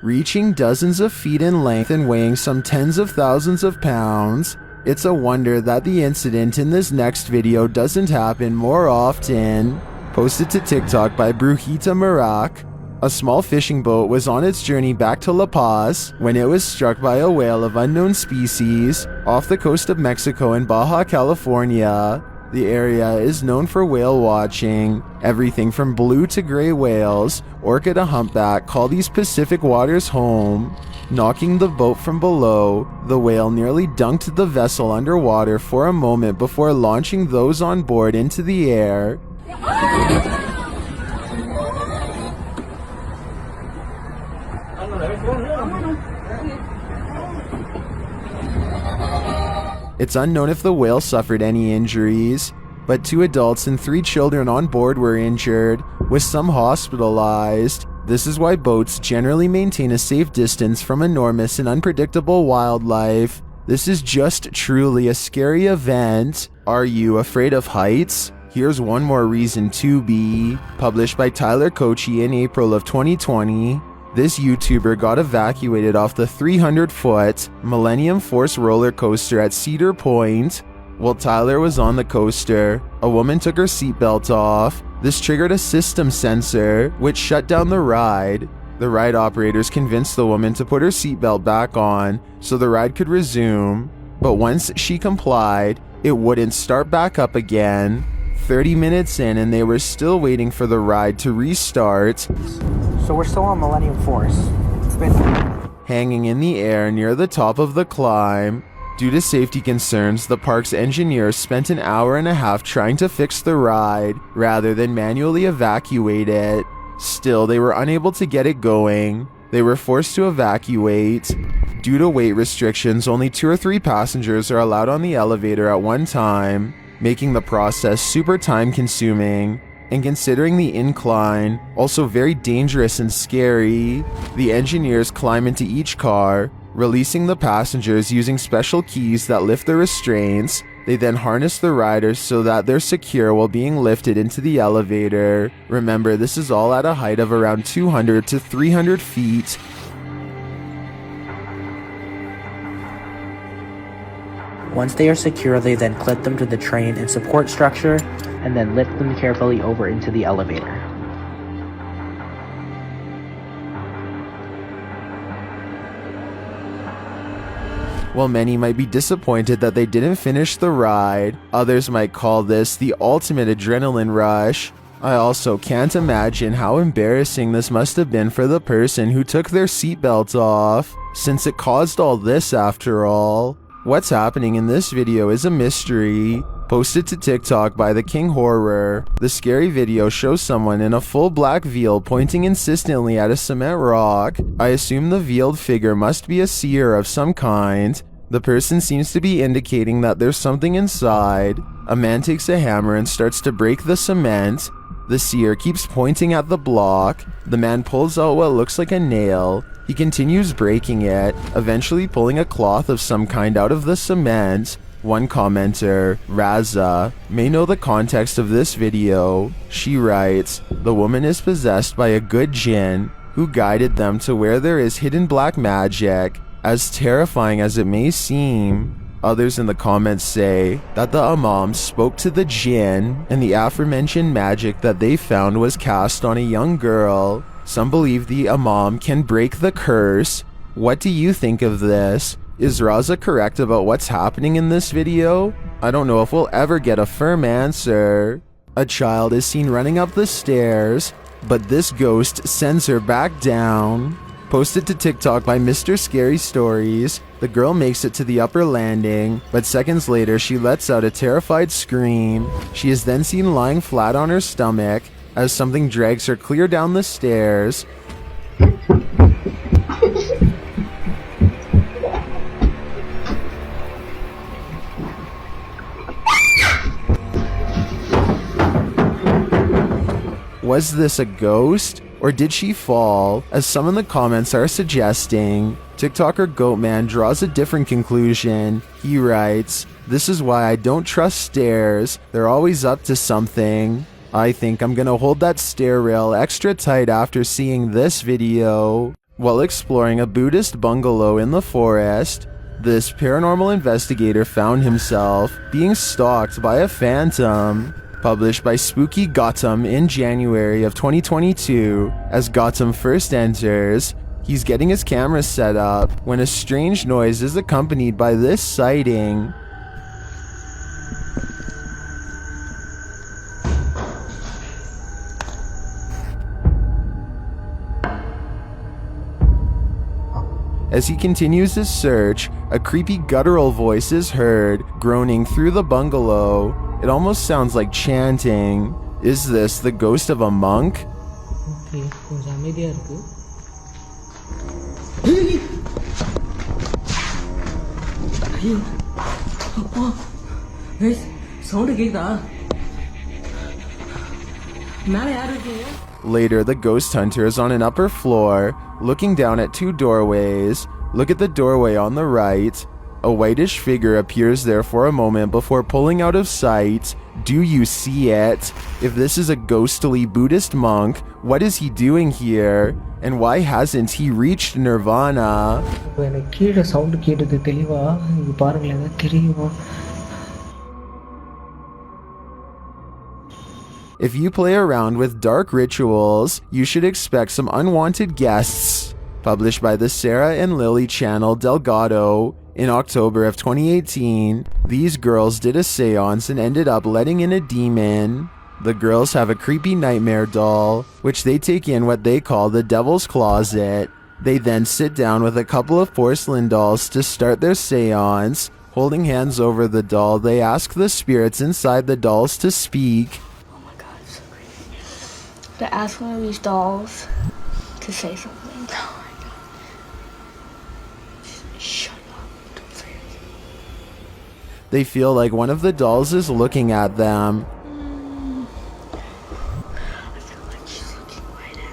reaching dozens of feet in length and weighing some tens of thousands of pounds. It's a wonder that the incident in this next video doesn't happen more often. Posted to TikTok by Brujita Marak. A small fishing boat was on its journey back to La Paz when it was struck by a whale of unknown species off the coast of Mexico in Baja California. The area is known for whale watching. Everything from blue to gray whales, orca to humpback, call these Pacific waters home. Knocking the boat from below, the whale nearly dunked the vessel underwater for a moment before launching those on board into the air. It's unknown if the whale suffered any injuries, but 2 adults and 3 children on board were injured, with some hospitalized. This is why boats generally maintain a safe distance from enormous and unpredictable wildlife. This is just truly a scary event. Are you afraid of heights? Here's one more reason to be. Published by Tyler Kochi in April of 2020. This YouTuber got evacuated off the 300-foot Millennium Force roller coaster at Cedar Point. While Tyler was on the coaster, a woman took her seatbelt off. This triggered a system sensor, which shut down the ride. The ride operators convinced the woman to put her seatbelt back on so the ride could resume. But once she complied, it wouldn't start back up again. 30 minutes in and they were still waiting for the ride to restart. So we're still on Millennium Force. It's been hanging in the air near the top of the climb. Due to safety concerns, the park's engineers spent an hour and a half trying to fix the ride rather than manually evacuate it. Still, they were unable to get it going. They were forced to evacuate. Due to weight restrictions, only 2 or 3 passengers are allowed on the elevator at one time, making the process super time-consuming, and considering the incline, also very dangerous and scary. The engineers climb into each car, releasing the passengers using special keys that lift the restraints. They then harness the riders so that they're secure while being lifted into the elevator. Remember, this is all at a height of around 200 to 300 feet. Once they are secure, they then clip them to the train and support structure, and then lift them carefully over into the elevator. While many might be disappointed that they didn't finish the ride, others might call this the ultimate adrenaline rush. I also can't imagine how embarrassing this must have been for the person who took their seatbelt off, since it caused all this after all. What's happening in this video is a mystery. Posted to TikTok by the King Horror, the scary video shows someone in a full black veil pointing insistently at a cement rock. I assume the veiled figure must be a seer of some kind. The person seems to be indicating that there's something inside. A man takes a hammer and starts to break the cement. The seer keeps pointing at the block. The man pulls out what looks like a nail. He continues breaking it, eventually pulling a cloth of some kind out of the cement. One commenter, Raza, may know the context of this video. She writes, "The woman is possessed by a good jinn who guided them to where there is hidden black magic, as terrifying as it may seem." Others in the comments say that the imam spoke to the jinn and the aforementioned magic that they found was cast on a young girl. Some believe the imam can break the curse. What do you think of this? Is Raza correct about what's happening in this video? I don't know if we'll ever get a firm answer. A child is seen running up the stairs, but this ghost sends her back down. Posted to TikTok by Mr. Scary Stories, the girl makes it to the upper landing, but seconds later she lets out a terrified scream. She is then seen lying flat on her stomach as something drags her clear down the stairs. Was this a ghost? Or did she fall? As some in the comments are suggesting, TikToker Goatman draws a different conclusion. He writes, "This is why I don't trust stairs. They're always up to something. I think I'm gonna hold that stair rail extra tight after seeing this video." While exploring a Buddhist bungalow in the forest, this paranormal investigator found himself being stalked by a phantom. Published by Spooky Gotham in January of 2022, as Gotham first enters, he's getting his camera set up when a strange noise is accompanied by this sighting. As he continues his search, a creepy guttural voice is heard, groaning through the bungalow. It almost sounds like chanting. Is this the ghost of a monk? Later, the ghost hunter is on an upper floor, looking down at two doorways. Look at the doorway on the right. A whitish figure appears there for a moment before pulling out of sight. Do you see it? If this is a ghostly Buddhist monk, what is he doing here? And why hasn't he reached nirvana? If you play around with dark rituals, you should expect some unwanted guests. Published by the Sarah and Lily channel Delgado. In October of 2018, these girls did a seance and ended up letting in a demon. The girls have a creepy nightmare doll, which they take in what they call the devil's closet. They then sit down with a couple of porcelain dolls to start their seance. Holding hands over the doll, they ask the spirits inside the dolls to speak. Oh my god, it's so creepy. To ask one of these dolls to say something. Oh my god. Shut up. Don't say anything. They feel like one of the dolls is looking at them. I feel like she's looking right at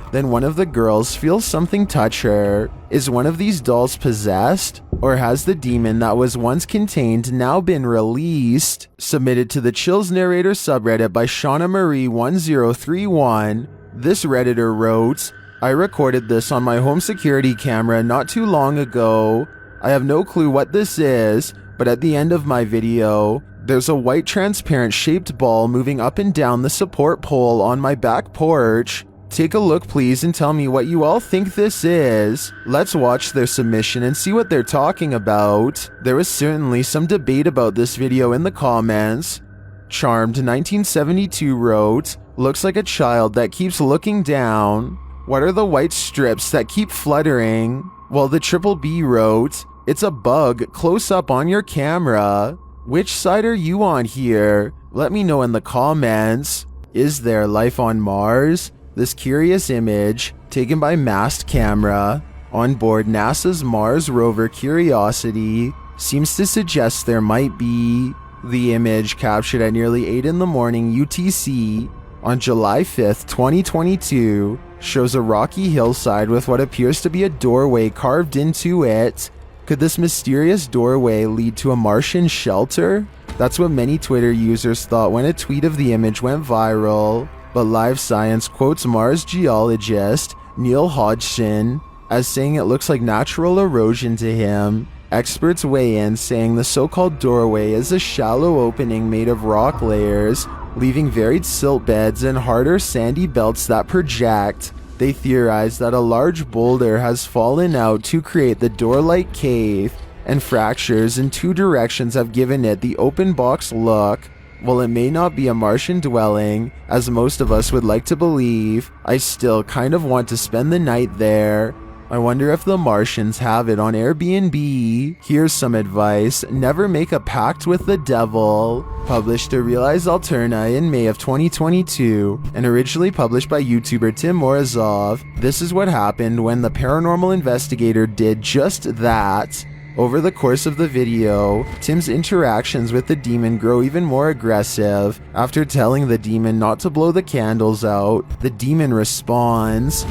me. Then one of the girls feels something touch her. Is one of these dolls possessed? Or has the demon that was once contained now been released? Submitted to the Chills Narrator subreddit by Shauna Marie 1031. This Redditor wrote, I recorded this on my home security camera not too long ago. I have no clue what this is, but at the end of my video, there's a white transparent shaped ball moving up and down the support pole on my back porch. Take a look please and tell me what you all think this is. Let's watch their submission and see what they're talking about. There was certainly some debate about this video in the comments. Charmed 1972 wrote, looks like a child that keeps looking down. What are the white strips that keep fluttering? While the Triple B wrote, it's a bug close up on your camera. Which side are you on here? Let me know in the comments. Is there life on Mars? This curious image, taken by masked camera, on board NASA's Mars rover Curiosity, seems to suggest there might be. The image, captured at nearly 8 in the morning UTC on July 5th, 2022, shows a rocky hillside with what appears to be a doorway carved into it. Could this mysterious doorway lead to a Martian shelter? That's what many Twitter users thought when a tweet of the image went viral. But Live Science quotes Mars geologist Neil Hodgson as saying it looks like natural erosion to him. Experts weigh in, saying the so-called doorway is a shallow opening made of rock layers, leaving varied silt beds and harder sandy belts that project. They theorize that a large boulder has fallen out to create the door-like cave, and fractures in two directions have given it the open box look. While it may not be a Martian dwelling, as most of us would like to believe, I still kind of want to spend the night there. I wonder if the Martians have it on Airbnb. Here's some advice: never make a pact with the devil. Published to Realize Alterna in May of 2022, and originally published by YouTuber Tim Morozov. This is what happened when the Paranormal Investigator did just that. Over the course of the video, Tim's interactions with the demon grow even more aggressive. After telling the demon not to blow the candles out, the demon responds,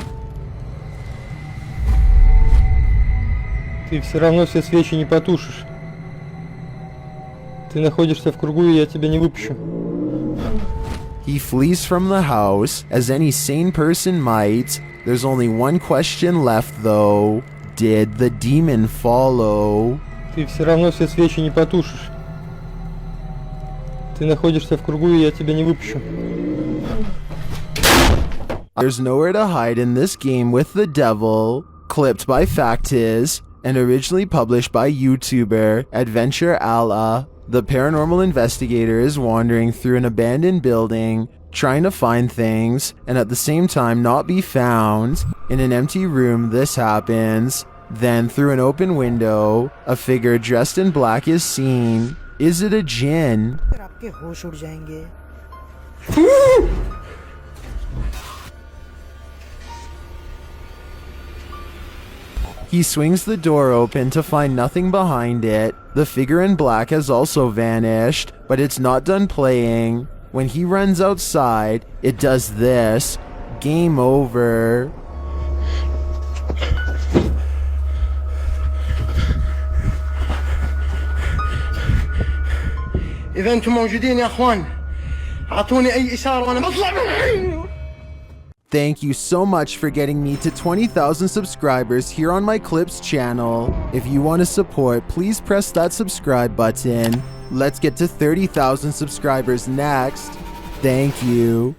Ты все равно все свечи не потушишь. Ты находишься в кругу, и я тебя не выпущу. He flees from the house, as any sane person might. There's only one question left though. Did the demon follow? Ты все равно все свечи не потушишь. Ты находишься в кругу, и я тебя не выпущу. There's nowhere to hide in this game with the devil. Clipped by Pact and originally published by YouTuber Adventure Allah. The paranormal investigator is wandering through an abandoned building, trying to find things, and at the same time not be found. In an empty room, this happens. Then, through an open window, a figure dressed in black is seen. Is it a jinn? आपके होश उड़ जाएंगे। He swings the door open to find nothing behind it. The figure in black has also vanished, but it's not done playing. When he runs outside, it does this. Game over. إذا أنتم موجودين يا أخوان أعطوني أي إشارة وأنا بطلع من الحين. Thank you so much for getting me to 20,000 subscribers here on my Clips channel. If you want to support, please press that subscribe button. Let's get to 30,000 subscribers next. Thank you.